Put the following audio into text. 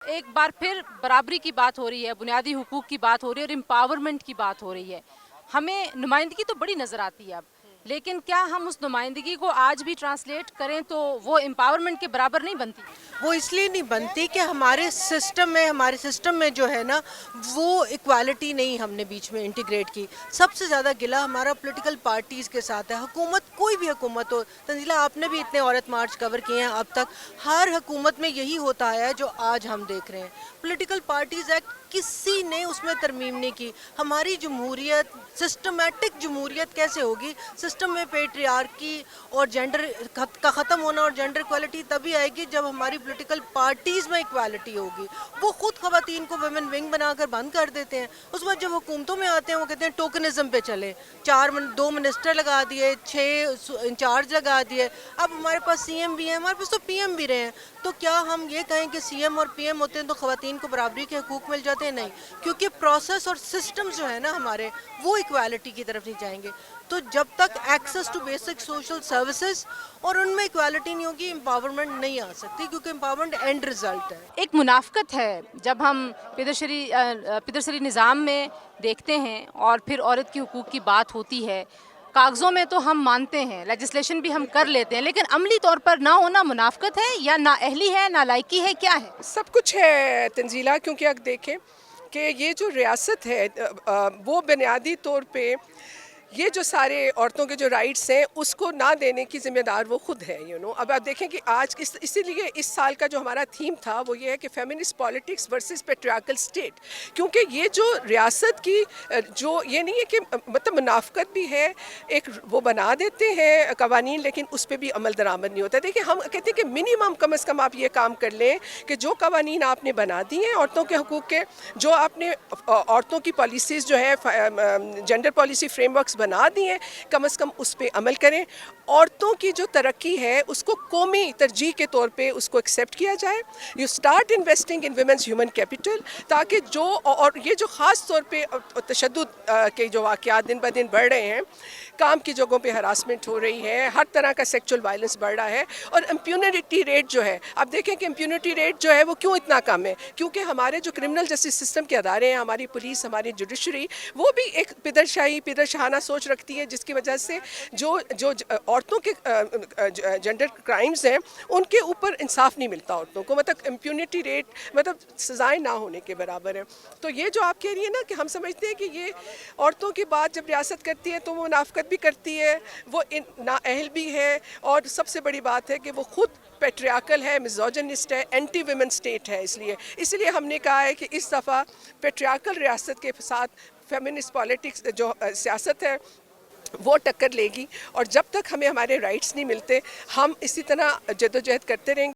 एक बार फिर बराबरी की बात हो रही है, बुनियादी हुकूक की बात हो रही है और एम्पावरमेंट की बात हो रही है। हमें नुमाइंदगी तो बड़ी नज़र आती है अब, लेकिन क्या हम उस नुमाइंदगी को आज भी ट्रांसलेट करें तो वो एम्पावरमेंट के बराबर नहीं बनती? वो इसलिए नहीं बनती कि हमारे सिस्टम में जो है ना, वो इक्वालिटी नहीं हमने बीच में इंटीग्रेट की। सबसे ज़्यादा गिला हमारा पॉलिटिकल पार्टीज़ के साथ है। हुकूमत, कोई भी हुकूमत हो, तंजीला आपने भी इतने औरत मार्च कवर किए हैं अब तक, हर हुकूमत में यही होता आया है जो आज हम देख रहे हैं। पॉलिटिकल पार्टीज़ एक्ट किसी ने उसमें तरमीम नहीं की। हमारी जमहूरियत, सिस्टमेटिक जमहूरियत कैसे होगी? सिस्टम में पेट्रियार्की और जेंडर का ख़त्म होना और जेंडर इक्वालिटी तभी आएगी जब हमारी पॉलिटिकल पार्टीज़ में इक्वालिटी होगी। वो खुद ख़वातीन को वुमेन विंग बनाकर बंद कर देते हैं। उस वक्त जब हुकूमतों में आते हैं वो कहते हैं टोकनिज़म पे चले, 2 मिनिस्टर लगा दिए, 6 इंचार्ज लगा दिए, अब हमारे पास CM भी हैं, हमारे पास तो PM भी रहे हैं। तो क्या हम ये कहें कि CM और PM होते हैं तो ख़वातीन को बराबरी के हकूक़ मिल जाते हैं? नहीं, क्योंकि प्रोसेस और सिस्टम जो है ना हमारे, वो इक्वालिटी की तरफ नहीं जाएंगे। तो जब तक access to basic social services और उनमें इक्वालिटी नहीं होगी, एम्पावरमेंट नहीं आ सकती, क्योंकि एम्पावरमेंट एंड रिजल्ट है। एक मुनाफ़क़त है जब हम पिदरसरी निज़ाम में देखते हैं और फिर औरत की हुकूक की बात होती है। कागज़ों में तो हम मानते हैं, लेजिस्लेशन भी हम कर लेते हैं, लेकिन अमली तौर पर ना होना मुनाफ़क़त है या नाअहली है, नालायकी है, क्या है? सब कुछ है तंजीला, क्योंकि अगर देखें कि ये जो रियासत है वो बुनियादी तौर पे ये जो सारे औरतों के जो राइट्स हैं उसको ना देने की ज़िम्मेदार वो खुद है। अब आप देखें कि आज इसीलिए इस साल का जो हमारा थीम था वो ये है कि feminist politics versus patriarchal state, क्योंकि ये जो रियासत की जो ये नहीं है कि मतलब मुनाफ़क़त भी है, एक वो बना देते हैं कवानीन, लेकिन उस पर भी अमल दरामद नहीं होता। देखिए, हम कहते हैं कि मिनिमम कम अज़ कम आप ये काम कर लें कि जो कवानीन आपने बना दी हैं औरतों के हकूक़ के, जो आपने औरतों की पॉलिसीज़ जो है जेंडर पॉलिसी फ्रेमवर्क्स बना दिए, कम से कम उस पे अमल करें। औरतों की जो तरक्की है उसको कौमी तरजीह के तौर पे उसको एक्सेप्ट किया जाए। You start investing in women's human capital, ताकि जो और ये जो ख़ास तौर पे तशद्दुद के जो वाक़यात दिन ब दिन बढ़ रहे हैं, काम की जगहों पे हरासमेंट हो रही है, हर तरह का सेक्सुअल वायलेंस बढ़ रहा है, और इम्प्यूनिटी रेट जो है, आप देखें कि इम्प्यूनिटी रेट जो है वो क्यों इतना कम है? क्योंकि हमारे जो क्रिमिनल जस्टिस सिस्टम के अदारे हैं, हमारी पुलिस, हमारी जुडिशरी, वो भी एक पिदरशाहाना सोच रखती है, जिसकी वजह से जो जो औरतों के जेंडर क्राइम्स हैं उनके ऊपर इंसाफ नहीं मिलता औरतों को, मतलब इम्प्यूनिटी रेट मतलब सजाएं ना होने के बराबर है। तो ये जो आप कह रही है ना कि हम समझते हैं कि ये औरतों की बात जब रियासत करती है तो वो मुनाफ़क़त भी करती है, वो नाअहल भी है, और सबसे बड़ी बात है कि वो खुद पेट्रियार्कल है, मिज़ोजिनिस्ट है, एंटी वुमेन स्टेट है। इसलिए हमने कहा है कि इस दफ़ा पेट्रियार्कल रियासत के साथ फेमिनिस्ट पॉलिटिक्स जो सियासत है वो टक्कर लेगी, और जब तक हमें हमारे राइट्स नहीं मिलते हम इसी तरह जद्दोजहद करते रहेंगे।